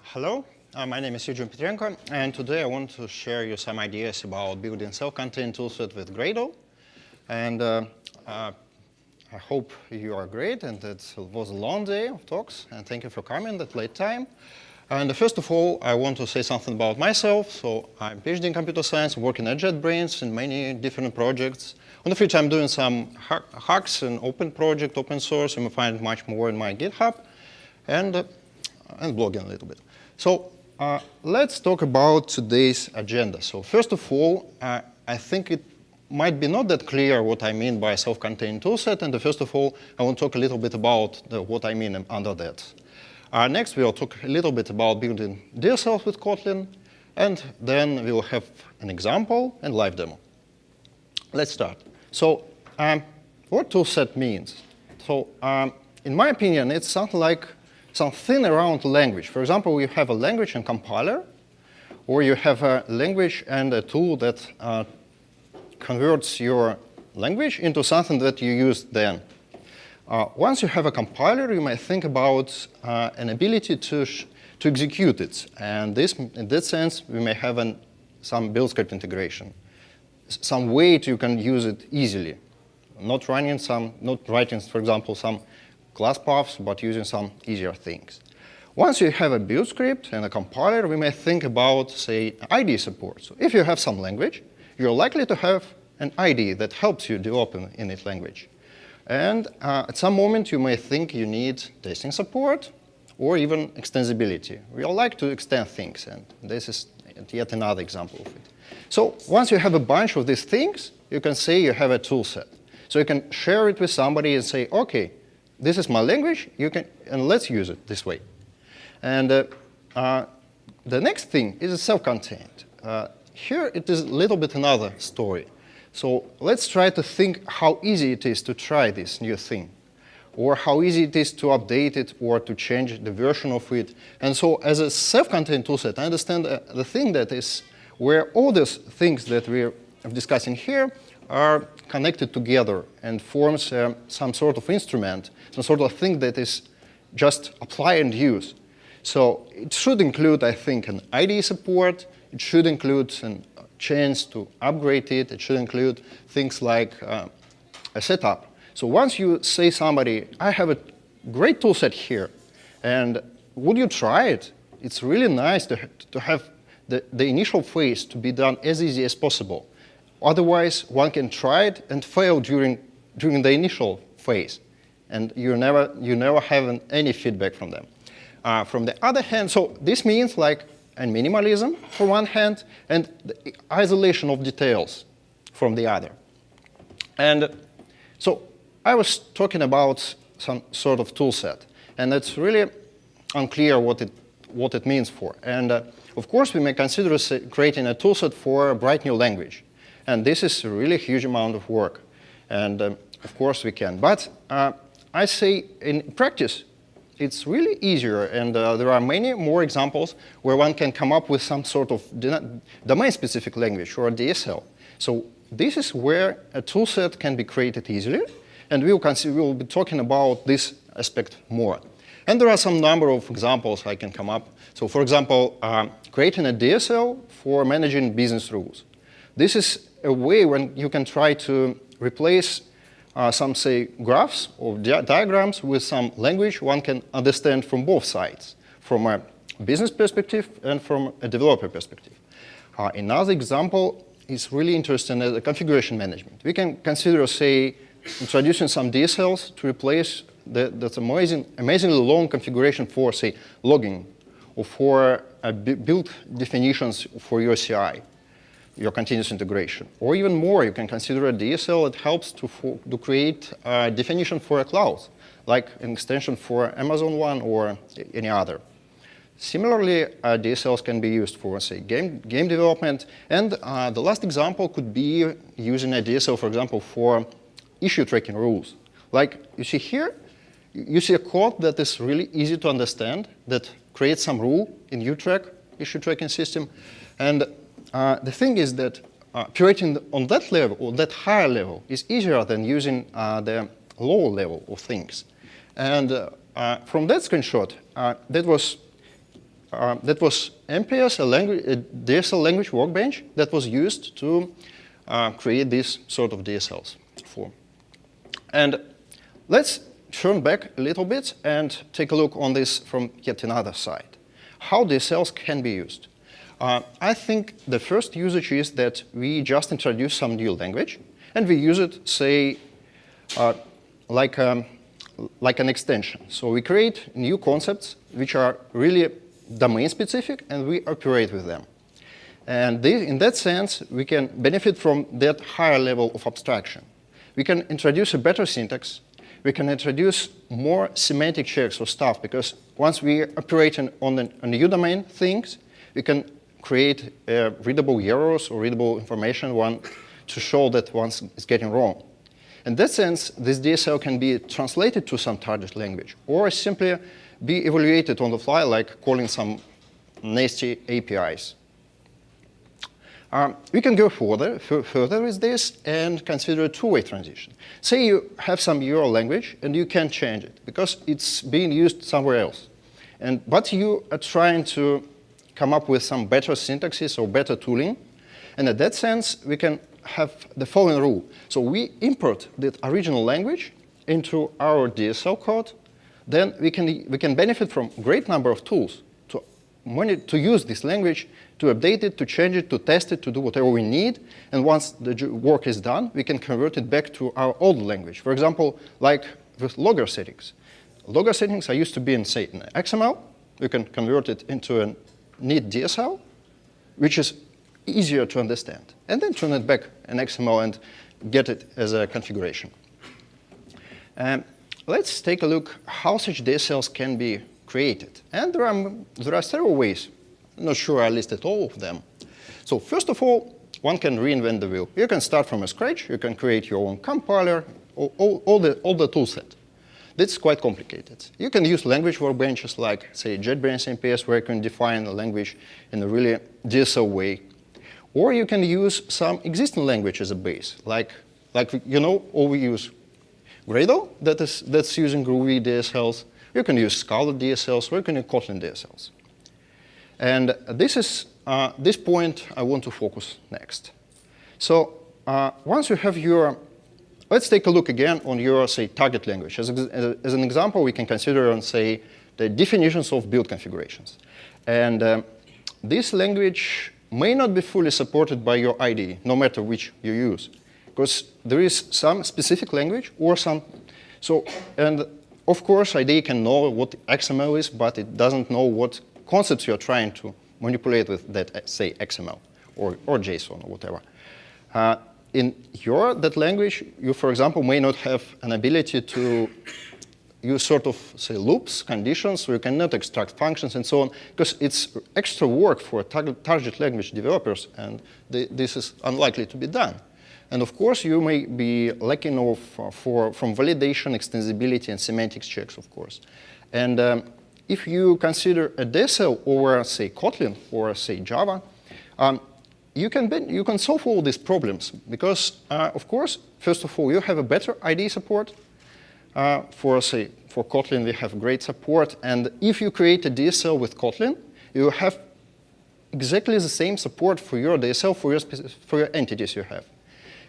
Hello, my name is Eugene Petrenko, and today I want to share you some ideas about building self-contained toolset with Gradle. And I hope you are great, and it was a long day of talks, and thank you for coming at late time. And first of all, I want to say something about myself. So I'm a PhD in computer science, working at JetBrains in many different projects. On the free time, I'm doing some hacks and open project, open source. You may find much more in my GitHub, and blogging a little bit. So let's talk about today's agenda. So first of all, I think it might be not that clear what I mean by self-contained toolset. And first of all, I want to talk a little bit about what I mean under that. Next, we'll talk a little bit about building DSLs with Kotlin. And then we'll have an example and live demo. Let's start. So what toolset means? So in my opinion, it's something like something around language. For example, you have a language and compiler, or you have a language and a tool that converts your language into something that you use then. Once you have a compiler, you might think about an ability to execute it. And in that sense, we may have some build script integration, some way you can use it easily, not writing, for example, some class paths, but using some easier things. Once you have a build script and a compiler, we may think about, say, IDE support. So if you have some language, you're likely to have an IDE that helps you develop in that language. And at some moment, you may think you need testing support or even extensibility. We all like to extend things, and this is yet another example of it. So once you have a bunch of these things, you can say you have a tool set. So you can share it with somebody and say, OK, this is my language, and let's use it this way. And the next thing is self-contained. Here it is a little bit another story. So let's try to think how easy it is to try this new thing, or how easy it is to update it or to change the version of it. And so as a self-contained toolset, I understand the thing that is where all these things that we're discussing here are connected together and forms some sort of instrument, some sort of thing that is just apply and use. So it should include, I think, an IDE support. It should include a chance to upgrade it. It should include things like a setup. So once you say somebody, I have a great tool set here, and would you try it? It's really nice to have the initial phase to be done as easy as possible. Otherwise, one can try it and fail during the initial phase, and you never have any feedback from them. From the other hand, so this means like a minimalism for one hand, and the isolation of details from the other. And so I was talking about some sort of tool set, and it's really unclear what it means for. And of course, we may consider creating a tool set for a bright new language. And this is a really huge amount of work. And of course, we can. But I say in practice, it's really easier. And there are many more examples where one can come up with some sort of domain-specific language or DSL. So this is where a tool set can be created easily. And we'll be talking about this aspect more. And there are some number of examples I can come up. So for example, creating a DSL for managing business rules. This is a way when you can try to replace some, say, graphs or diagrams with some language one can understand from both sides, from a business perspective and from a developer perspective. Another example is really interesting as a configuration management. We can consider, say, introducing some DSLs to replace that amazingly long configuration for, say, logging or for build definitions for your CI. Your continuous integration. Or even more, you can consider a DSL that helps to create a definition for a cloud, like an extension for Amazon One or any other. Similarly, DSLs can be used for, say, game development. And the last example could be using a DSL, for example, for issue tracking rules. Like you see here, you see a code that is really easy to understand, that creates some rule in issue tracking system. And the thing is that operating on that level, or that higher level, is easier than using the lower level of things. And from that screenshot, that was MPS, a DSL language workbench that was used to create these sort of DSLs for. And let's turn back a little bit and take a look on this from yet another side. How DSLs can be used. I think the first usage is that we just introduce some new language, and we use it, say, like an extension. So we create new concepts which are really domain-specific, and we operate with them. And in that sense, we can benefit from that higher level of abstraction. We can introduce a better syntax. We can introduce more semantic checks or stuff, because once we operate on a new domain things, we can create readable errors or readable information to show that one is getting wrong. In that sense, this DSL can be translated to some target language, or simply be evaluated on the fly, like calling some nasty APIs. We can go further with this and consider a two-way transition. Say you have some URL language and you can't change it because it's being used somewhere else. But you are trying to come up with some better syntaxes or better tooling. And in that sense, we can have the following rule. So we import the original language into our DSL code. Then we can benefit from a great number of tools to use this language, to update it, to change it, to test it, to do whatever we need. And once the work is done, we can convert it back to our old language. For example, like with logger settings. Logger settings are used to be in, say, in XML. You can convert it into a neat DSL, which is easier to understand. And then turn it back in XML and get it as a configuration. Let's take a look how such DSLs can be created. And there are several ways. I'm not sure I listed all of them. So first of all, one can reinvent the wheel. You can start from scratch. You can create your own compiler, all the toolset. That's quite complicated. You can use language workbenches like, say, JetBrains MPS, where you can define a language in a really DSL way. Or you can use some existing language as a base, like you know, or we use Gradle, that's using Groovy DSLs. You can use Scala DSLs, or you can use Kotlin DSLs. And this point I want to focus next. So once you have let's take a look again on your, say, target language. As an example, we can consider on, say, the definitions of build configurations. And this language may not be fully supported by your IDE, no matter which you use, because there is some specific language or some. So, and of course, IDE can know what XML is, but it doesn't know what concepts you're trying to manipulate with that, say, XML or JSON or whatever. In that language, you, for example, may not have an ability to use sort of, say, loops, conditions, so you cannot extract functions and so on, because it's extra work for target language developers, and this is unlikely to be done. And of course, you may be lacking from validation, extensibility, and semantics checks, of course. And if you consider a DSL over, say, Kotlin or, say, Java, you can solve all these problems because, of course, first of all, you have a better IDE support. For Kotlin, we have great support. And if you create a DSL with Kotlin, you have exactly the same support for your DSL for your entities you have.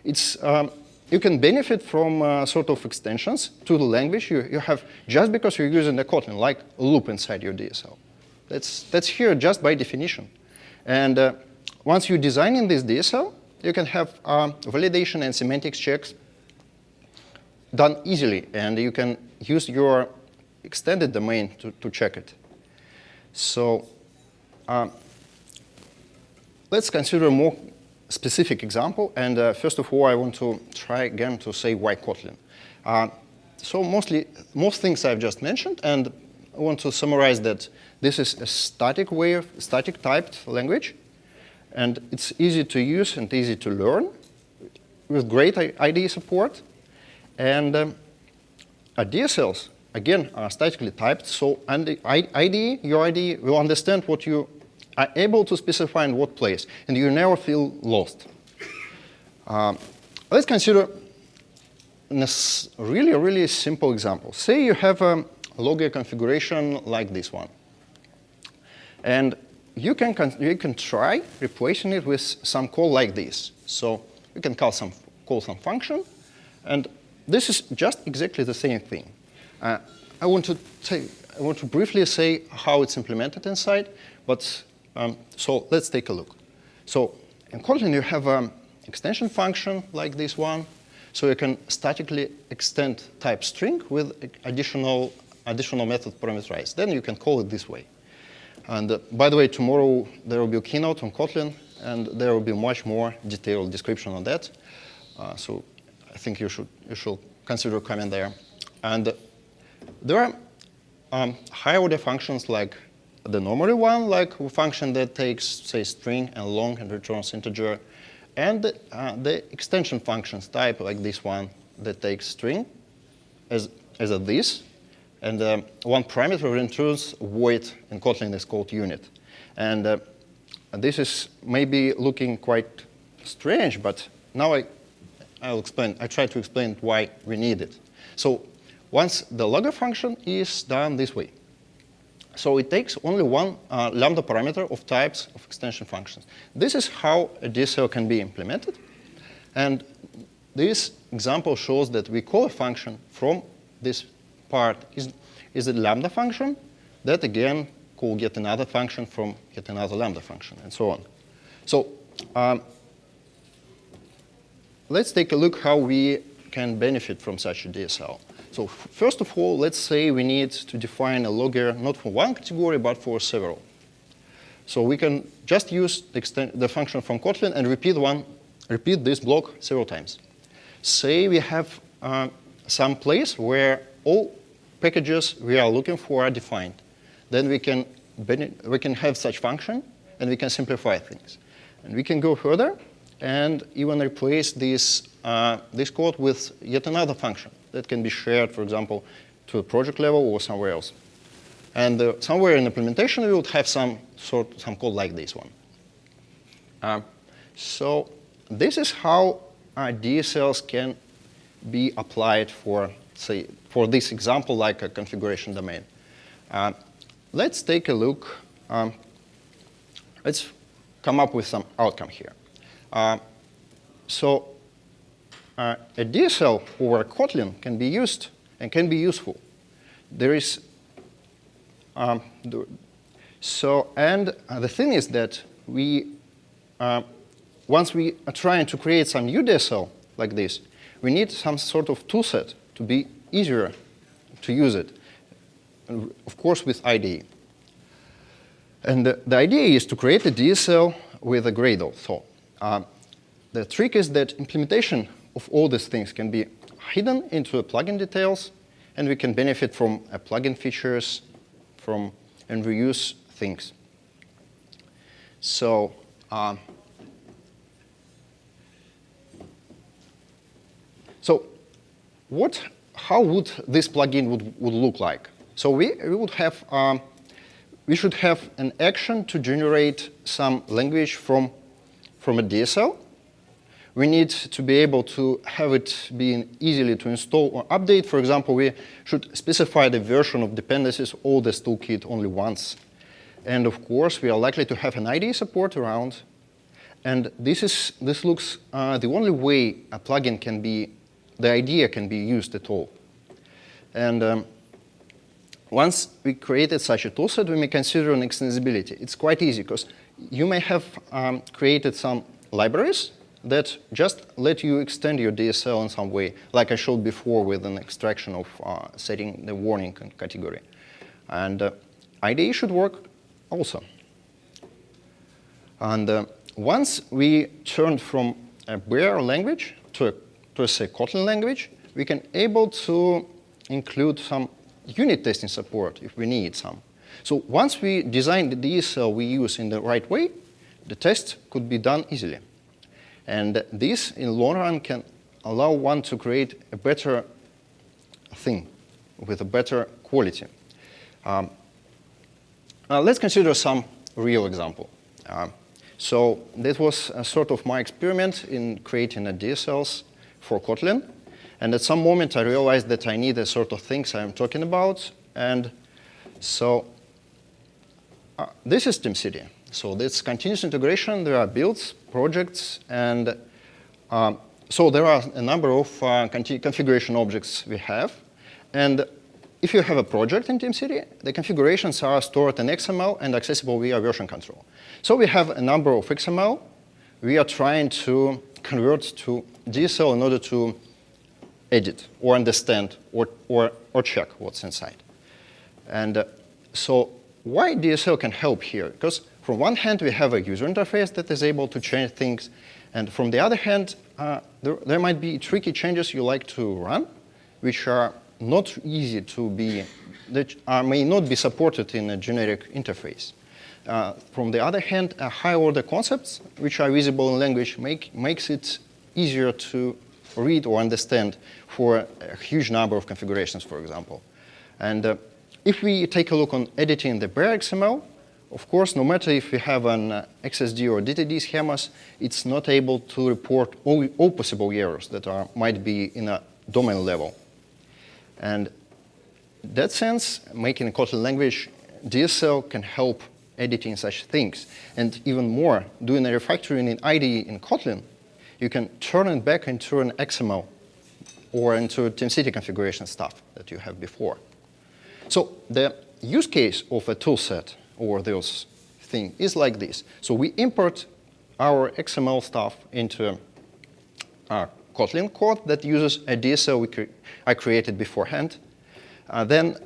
You can benefit from sort of extensions to the language you have just because you're using the Kotlin, like a loop inside your DSL. That's here just by definition. And once you're designing this DSL, you can have validation and semantics checks done easily, and you can use your extended domain to check it. So let's consider a more specific example. And first of all, I want to try again to say why Kotlin. So most things I've just mentioned, and I want to summarize that this is a static typed language, and it's easy to use and easy to learn with great IDE support. And DSLs, again, are statically typed, so your IDE will understand what you are able to specify in what place, and you never feel lost. Let's consider in a really, really simple example. Say you have a logger configuration like this one. And you can try replacing it with some call like this. So you can call some function, and this is just exactly the same thing. I want to briefly say how it's implemented inside, but so let's take a look. So in Kotlin, you have an extension function like this one, so you can statically extend type string with additional method parameterized. Then you can call it this way. And by the way, tomorrow there will be a keynote on Kotlin, and there will be much more detailed description on that. So I think you should consider coming there. And there are higher order functions like the normal one, like a function that takes, say, string and long and returns integer, and the extension functions type like this one that takes string as a this. And one parameter returns void in Kotlin is called unit. And this is maybe looking quite strange, but now I'll explain. I try to explain why we need it. So once the logger function is done this way, so it takes only one lambda parameter of types of extension functions. This is how a DSL can be implemented. And this example shows that we call a function from this part is a lambda function that, again, could get another function from yet another lambda function, and so on. So let's take a look how we can benefit from such a DSL. So first of all, let's say we need to define a logger not for one category, but for several. So we can just use the function from Kotlin and repeat this block several times. Say we have some place where all packages we are looking for are defined. Then we can have such function, and we can simplify things. And we can go further and even replace this code with yet another function that can be shared, for example, to a project level or somewhere else. And somewhere in implementation, we would have some code like this one. So this is how DSLs can be applied for, say, for this example, like a configuration domain. Let's take a look. Let's come up with some outcome here. So a DSL over Kotlin can be used and can be useful. There is the thing is that once we are trying to create some new DSL like this, we need some sort of toolset to be easier to use it, and of course with IDE. And the idea is to create a DSL with a Gradle. So the trick is that implementation of all these things can be hidden into a plugin details, and we can benefit from plugin features and reuse things. So how would this plugin would look like? So we should have an action to generate some language from a DSL. We need to be able to have it be easily to install or update. For example, we should specify the version of dependencies or this toolkit only once. And of course, we are likely to have an IDE support around. And this looks the only way a plugin can be, the idea can be used at all. And once we created such a toolset, we may consider an extensibility. It's quite easy because you may have created some libraries that just let you extend your DSL in some way, like I showed before with an extraction of setting the warning category. And IDE should work also. And once we turned from a bare language to a say, Kotlin language, we can able to include some unit testing support if we need some. So once we design the DSL we use in the right way, the test could be done easily. And this, in the long run, can allow one to create a better thing with a better quality. Let's consider some real example. So that was a sort of my experiment in creating a DSLs for Kotlin. And at some moment, I realized that I need the sort of things I'm talking about. And so this is TeamCity. So this continuous integration, there are builds, projects, and so there are a number of configuration objects we have. And if you have a project in TeamCity, the configurations are stored in XML and accessible via version control. So we have a number of XML. We are trying to convert to DSL in order to edit or understand or check what's inside. And so why DSL can help here? Because from one hand, we have a user interface that is able to change things. And from the other hand, there might be tricky changes you like to run, which are not easy to be, that may not be supported in a generic interface. From the other hand, high-order concepts, which are visible in language, makes it easier to read or understand for a huge number of configurations, for example. And if we take a look on editing the bare XML, of course, no matter if we have an XSD or DTD schemas, it's not able to report all possible errors that might be in a domain level. And in that sense, making a Kotlin language, DSL can help editing such things. And even more, doing a refactoring in IDE in Kotlin, you can turn it back into an XML or into TeamCity configuration stuff that you have before. So the use case of a toolset or this thing is like this. So we import our XML stuff into Kotlin code that uses a DSL I created beforehand. Then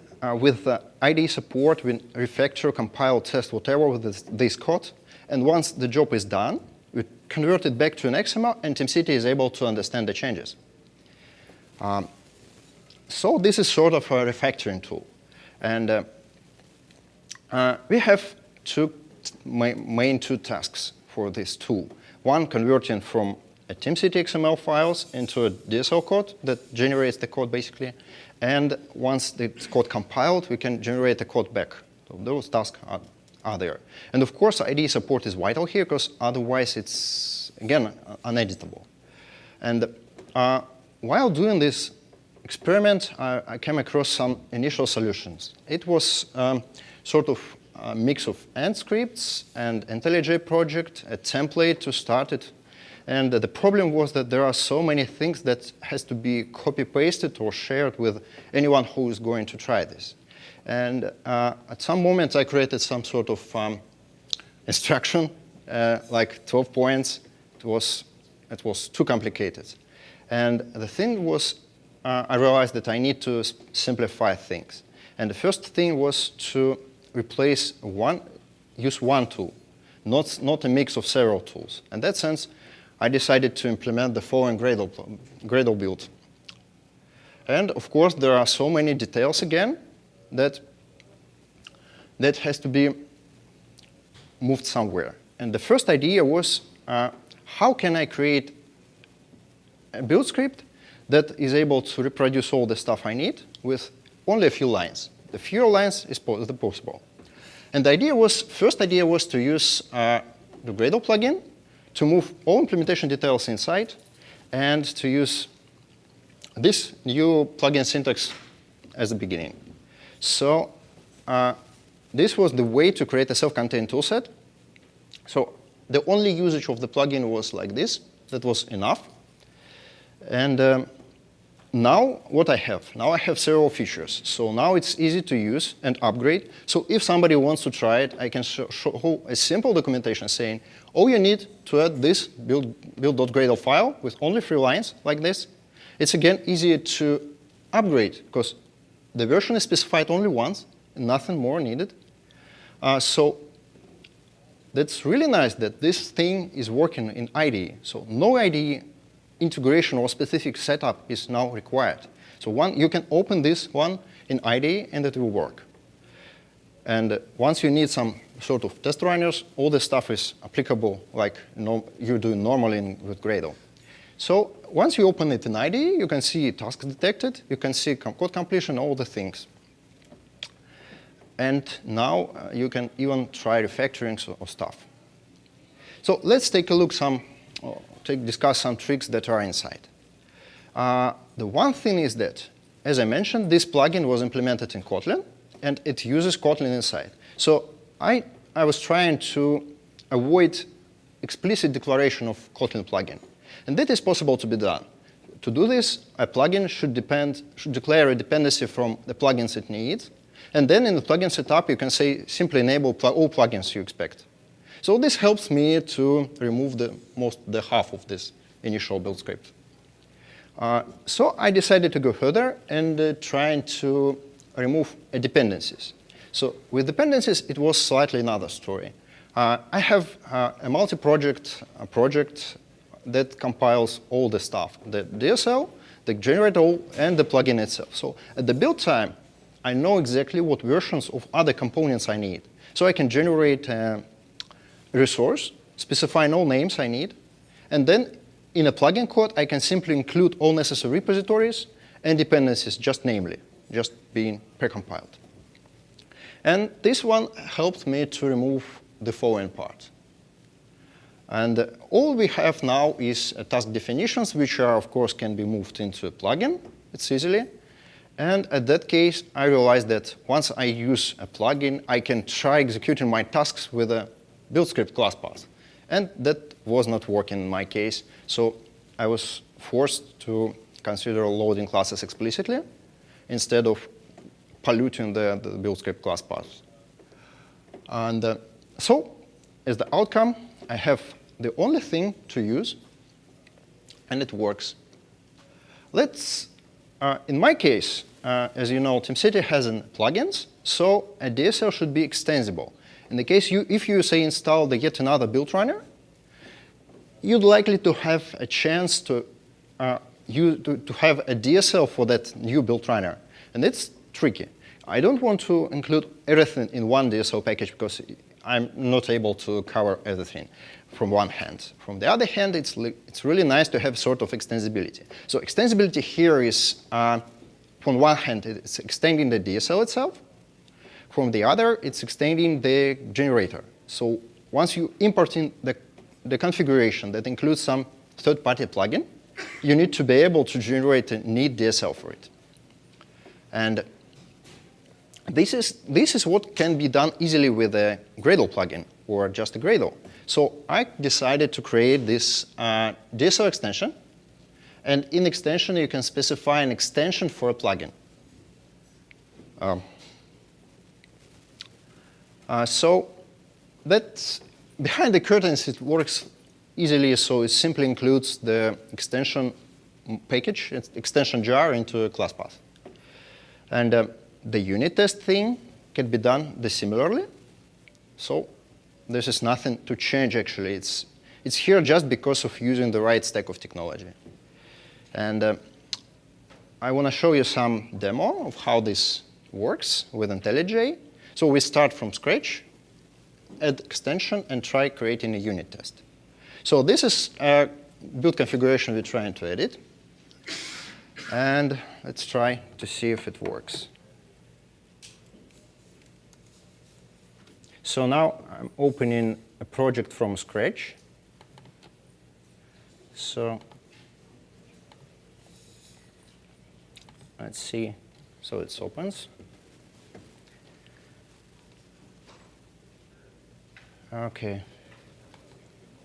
with IDE support, we refactor, compile, test, whatever with this code. And once the job is done, we convert it back to an XML, and TeamCity is able to understand the changes. So this is sort of a refactoring tool. And we have main two tasks for this tool. One, converting from a TeamCity XML files into a DSL code that generates the code, basically. And once the code compiled, we can generate the code back. So those tasks are there. And of course, IDE support is vital here, because otherwise it's, again, uneditable. And while doing this experiment, I came across some initial solutions. It was sort of a mix of Ant scripts and IntelliJ project, a template to start it. And the problem was that there are so many things that has to be copy-pasted or shared with anyone who is going to try this. And at some moment, I created some sort of instruction, like 12 points. It was too complicated. And the thing was, I realized that I need to simplify things. And the first thing was to use one tool, not a mix of several tools. In that sense, I decided to implement the following Gradle Build. And of course, there are so many details again that has to be moved somewhere. And the first idea was, how can I create a build script that is able to reproduce all the stuff I need with only a few lines? The fewer lines is possible. And the first idea was to use the Gradle plugin to move all implementation details inside and to use this new plugin syntax as the beginning. So this was the way to create a self-contained toolset. So the only usage of the plugin was like this. That was enough. And now what I have? Now I have several features. So now it's easy to use and upgrade. So if somebody wants to try it, I can show a simple documentation saying, all you need to add this build.gradle file with only 3 lines like this. It's again easier to upgrade because the version is specified only once and nothing more needed. So that's really nice that this thing is working in IDE. So no IDE integration or specific setup is now required. So you can open this one in IDE and it will work. And once you need some sort of test runners, all the stuff is applicable like you do normally with Gradle. So once you open it in IDE, you can see tasks detected, you can see code completion, all the things. And now you can even try refactoring or stuff. So let's take a look discuss some tricks that are inside. The one thing is that, as I mentioned, this plugin was implemented in Kotlin, and it uses Kotlin inside. So I was trying to avoid explicit declaration of Kotlin plugin. And that is possible to be done. To do this, a plugin should declare a dependency from the plugins it needs. And then in the plugin setup, you can say simply enable all plugins you expect. So this helps me to remove the half of this initial build script. So I decided to go further and trying to remove dependencies. So with dependencies, it was slightly another story. I have a multi-project project that compiles all the stuff, the DSL, the generator, and the plugin itself. So at the build time, I know exactly what versions of other components I need. So I can generate a resource, specifying all names I need, and then in a plugin code, I can simply include all necessary repositories and dependencies, just namely, just being precompiled. And this one helped me to remove the following part. And all we have now is task definitions, which are, of course, can be moved into a plugin. It's easily. And at that case, I realized that once I use a plugin, I can try executing my tasks with a build script class path. And that was not working in my case. So I was forced to consider loading classes explicitly instead of polluting the build script class path. And so as the outcome, I have the only thing to use, and it works. In my case, as you know, TeamCity has plugins, so a DSL should be extensible. In the case, if you say install yet another build runner, you'd likely to have a chance to have a DSL for that new build runner. And it's tricky. I don't want to include everything in one DSL package because I'm not able to cover everything from one hand. From the other hand, it's really nice to have sort of extensibility. So extensibility here is, from one hand, it's extending the DSL itself. From the other, it's extending the generator. So once you import in the configuration that includes some third-party plugin, you need to be able to generate a neat DSL for it. And this is what can be done easily with a Gradle plugin or just a Gradle. So I decided to create this DSL extension. And in extension, you can specify an extension for a plugin. So that's behind the curtains, it works easily. So it simply includes the extension package, extension jar into a class path. And the unit test thing can be done similarly. So this is nothing to change, actually. It's here just because of using the right stack of technology. And I want to show you some demo of how this works with IntelliJ. So we start from scratch, add extension, and try creating a unit test. So this is a build configuration we're trying to edit. And let's try to see if it works. So now I'm opening a project from scratch. So let's see. So it opens. OK.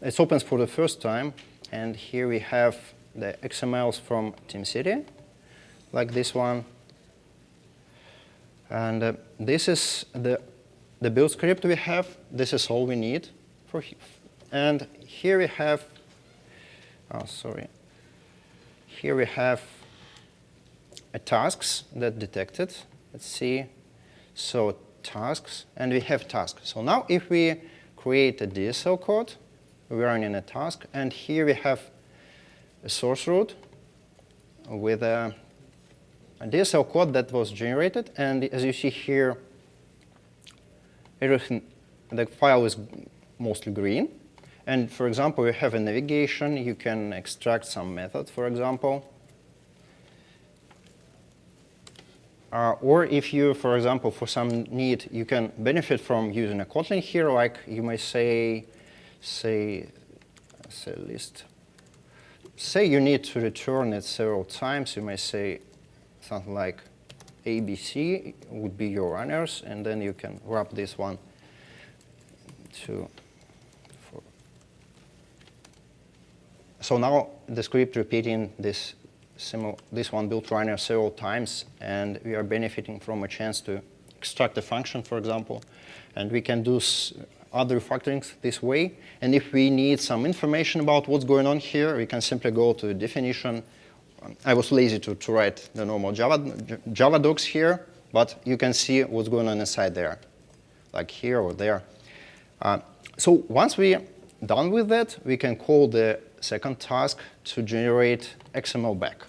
It opens for the first time. And here we have the XMLs from TeamCity, like this one. And this is the build script we have. This is all we need. And here we have, Here we have tasks that detected. Let's see. So tasks, and we have tasks. So now if we create a DSL code, we're running a task. And here we have a source root with a DSL code that was generated. And as you see here, everything, the file is mostly green. And for example, you have a navigation. You can extract some method, for example. Or if you, for example, for some need, you can benefit from using a Kotlin here, like you may say list say you need to return it several times. You may say something like ABC would be your runners, and then you can wrap this one to. So now the script repeating this one build runner several times, and we are benefiting from a chance to extract a function, for example, and we can do other refactorings this way. And if we need some information about what's going on here, we can simply go to the definition. I was lazy to write the normal Java docs here, but you can see what's going on inside there, like here or there. So once we're done with that, we can call the second task to generate XML back.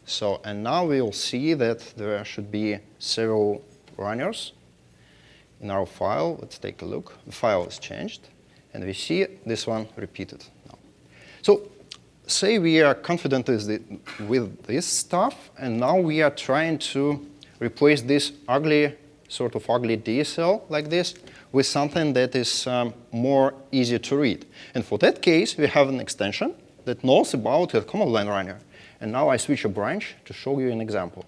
So, and now we'll see that there should be several runners in our file. Let's take a look. The file is changed, and we see this one repeated now. So say we are confident with this stuff, and now we are trying to replace this sort of ugly DSL like this with something that is more easy to read. And for that case, we have an extension that knows about a command line runner. And now I switch a branch to show you an example.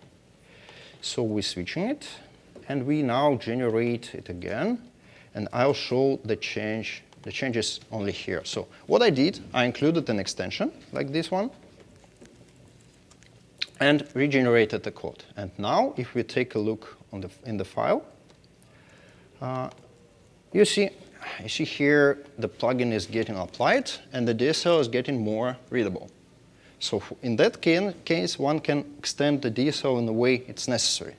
So we're switching it, and we now generate it again, and I'll show the changes only here. So what I did, I included an extension like this one, and regenerated the code. And now, if we take a look in the file, you see here the plugin is getting applied, and the DSL is getting more readable. So in that case, one can extend the DSL in the way it's necessary.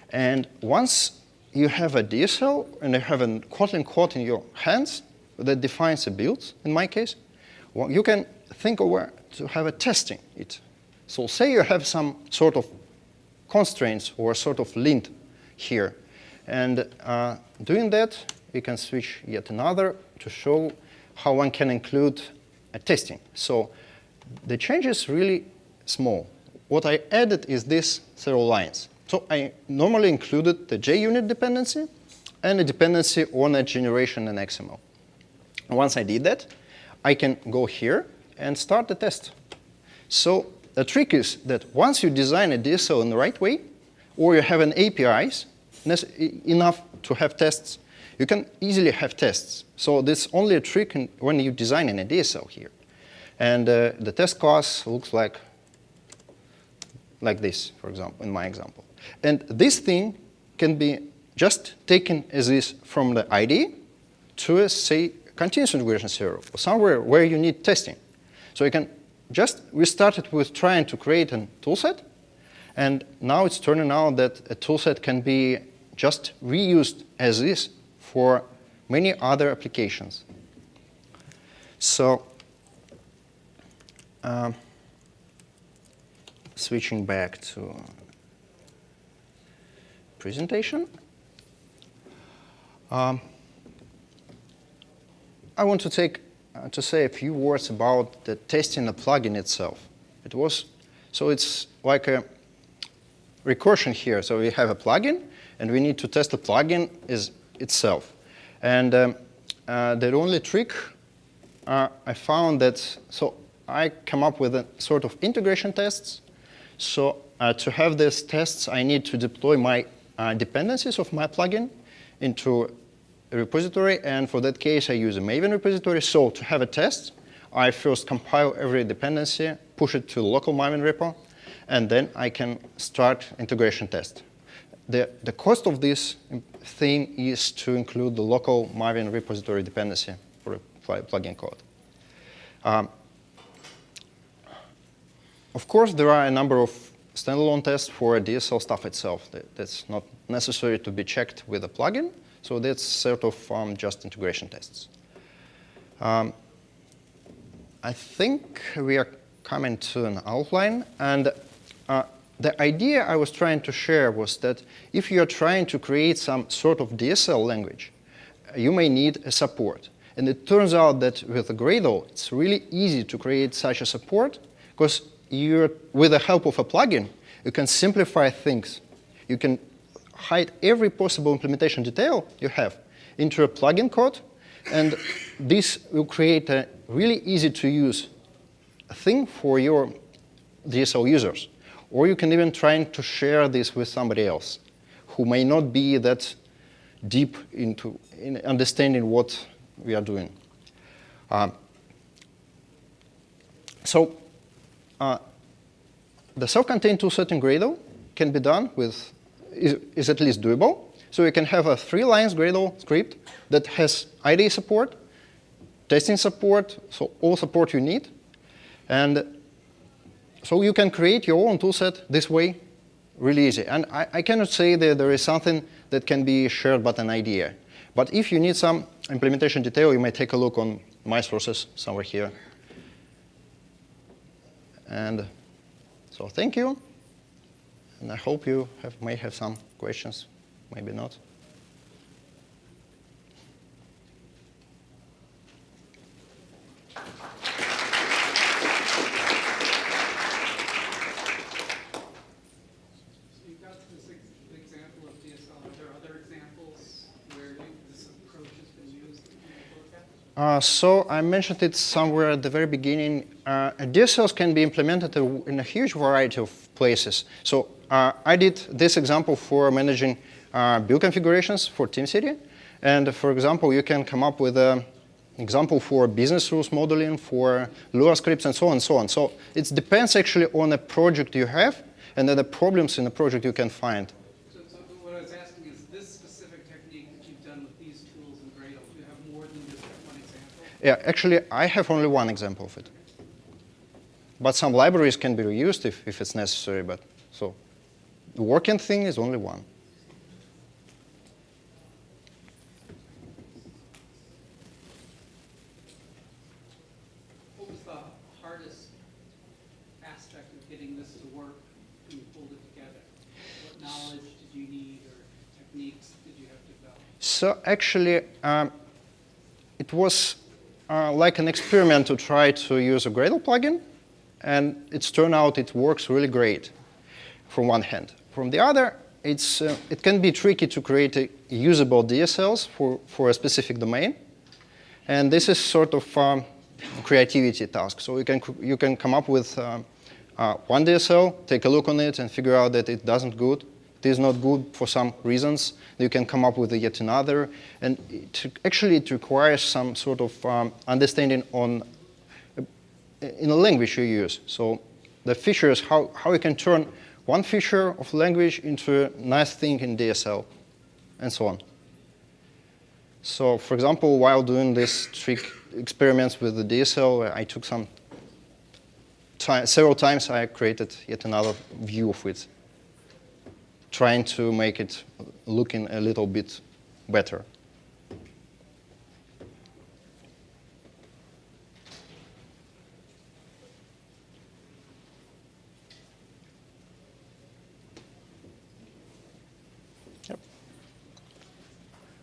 And once you have a DSL and you have a Kotlin code in your hands that defines a build, in my case, you can think of where to have a testing it. So say you have some sort of constraints or sort of lint here. And doing that, we can switch yet another to show how one can include a testing. So the change is really small. What I added is these several lines. So I normally included the JUnit dependency and a dependency on a generation in XML. Once I did that, I can go here and start the test. So the trick is that once you design a DSL in the right way, or you have an APIs enough to have tests, you can easily have tests. So this is only a trick when you design in a DSL here. And the test class looks like this, for example, in my example. And this thing can be just taken as is from the IDE to a, say, continuous integration server, or somewhere where you need testing. So you can we started with trying to create a toolset, and now it's turning out that a toolset can be just reused as is for many other applications. So switching back to presentation. I want to say a few words about the testing the plugin itself. So it's like a recursion here. So we have a plugin, and we need to test the plugin itself. And the only trick I found that, so I come up with a sort of integration tests. So to have these tests, I need to deploy my dependencies of my plugin into a repository, and for that case, I use a Maven repository. So to have a test, I first compile every dependency, push it to the local Maven repo, and then I can start integration test. The cost of this thing is to include the local Maven repository dependency for plugin code. Of course, there are a number of standalone tests for DSL stuff itself. That's not necessary to be checked with a plugin. So that's sort of just integration tests. I think we are coming to an outline. And the idea I was trying to share was that if you are trying to create some sort of DSL language, you may need a support. And it turns out that with Gradle, it's really easy to create such a support, because with the help of a plugin, you can simplify things. You can hide every possible implementation detail you have into a plugin code, and this will create a really easy to use thing for your DSL users. Or you can even try to share this with somebody else who may not be that deep into understanding what we are doing. The self-contained toolset in Gradle can be done with, is at least doable. So you can have a 3 lines Gradle script that has IDE support, testing support, so all support you need. And so you can create your own toolset this way really easy. And I cannot say that there is something that can be shared but an idea. But if you need some implementation detail, you may take a look on my sources somewhere here. And so thank you. And I hope you may have some questions, maybe not. So I mentioned it somewhere at the very beginning. DSLs can be implemented in a huge variety of places. So I did this example for managing build configurations for TeamCity. And for example, you can come up with an example for business rules modeling, for Lua scripts, and so on and so on. So it depends actually on the project you have and then the problems in the project you can find. So what I was asking is this specific technique that you've done with these tools in Gradle, do you have more than just one example? Yeah, actually, I have only one example of it. But some libraries can be reused if it's necessary. But so the working thing is only one. What was the hardest aspect of getting this to work when you pulled it together? What knowledge did you need or techniques did you have to develop? So actually, it was like an experiment to try to use a Gradle plugin. And it's turned out it works really great from one hand. From the other, it can be tricky to create usable DSLs for a specific domain. And this is sort of a creativity task. So you can come up with one DSL, take a look on it, and figure out that it it is not good for some reasons. You can come up with yet another. And it requires some sort of understanding in the language you use. So the features, how you can turn one feature of language into a nice thing in DSL, and so on. So for example, while doing these trick experiments with the DSL, I took several times I created yet another view of it, trying to make it looking a little bit better.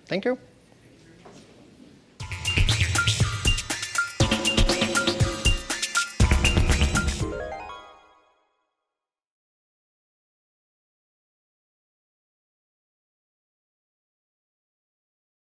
Thank you.